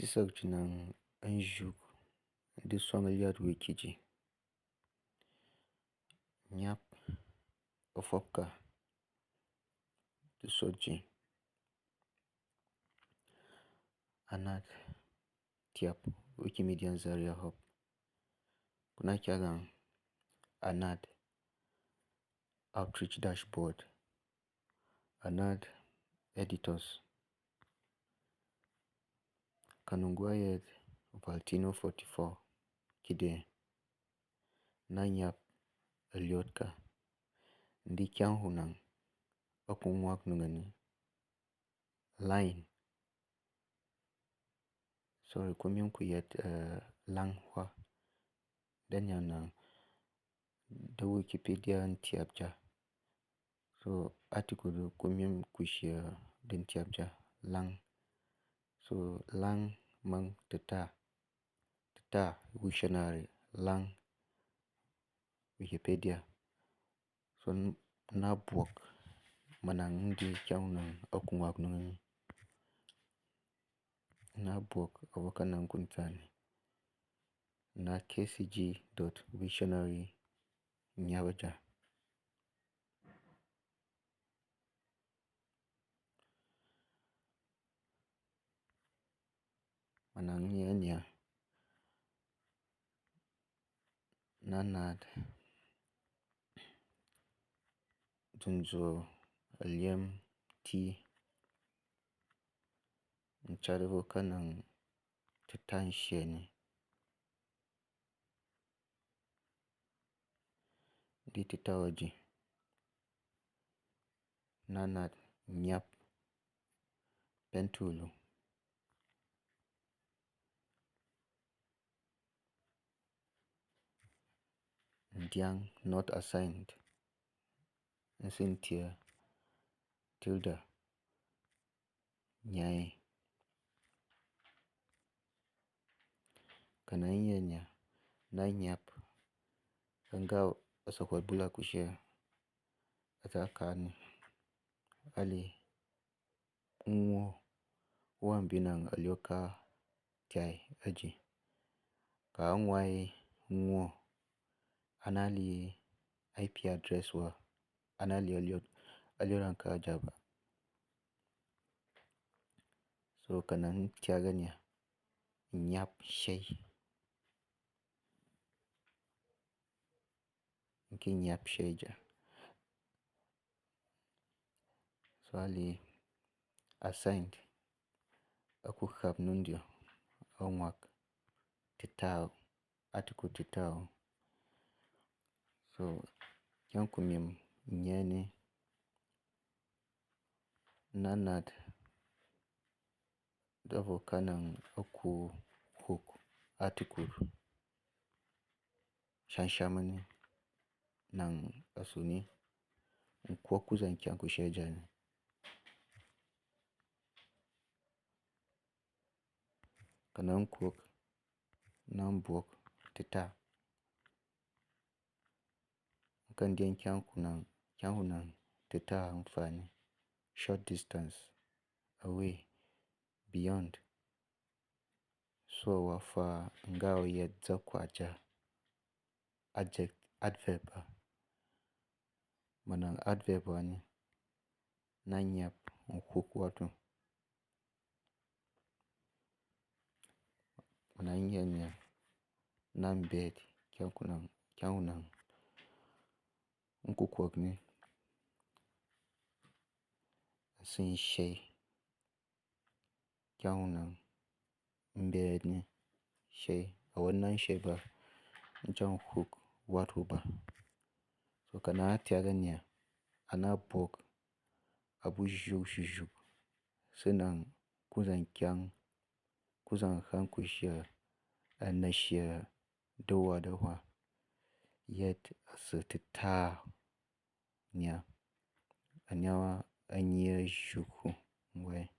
Sisok nang Njhyuk de swang lyatwuki ji. Nyap ofopka de sotji. Anat Tyap Wikimedians Zaria hop. Kuna kyagang Anat outreach dashboard. Anat editors. Kanungwayet Valtino 44 Kide Nanyap Elyotka Ndi kyang hunang Okunwak nungani line. Sorry, kumyum kuyet lang hua. Den yana the Wikipedia Tyapja. So article kumyum kushia den Tyapja lang. So lang mang tat-a. Tat-a dictionary lang Wikipedia. So na buok manang ndi kyang nang okunwak nungani. Na buok awakanang kuntani. Na kcg.visionary nyawaja. Manang nyanya nanad dunzo aliem ti nchadavo kanang titan sheni di titawaji. Nanad nyap pentulu. Ndiang not assigned. Nsintia tilda nyai. Kana nyanya na nyap ngao asakwat bula kushia atakani ali ghwughwu-a alyoka tyai aji. Ka nwai ghwughwu anali IP address wa anali alyoranka ajaba. So kana tyaganya nyap shei. Nki nyap sheja. So ali assigned akukhap nundio onwak titao article titao. So kyang kumim nyeni nanad davo kanang oku hook article shanshamani nang asuni nkwokuzan kyang kushejani. Kana nkwok nan buok tita nkandien kyang hunang tita amfani short distance away beyond SWA wafa ngao yet zakwaja adverb manang adverb wani nanyap nkwok watu. Manang nyanya nambed kyang hunang nkukwok ni nsin shei kyang hunang mbed ni shei awanang shei ba nchang hook watu ba. So kana tyaganya ana buok abu jhyuk sinang kuzan kyang kuzan khan kushia anashia dawa dawa yet asa tita nya anyawa anya jhyuk ngwe.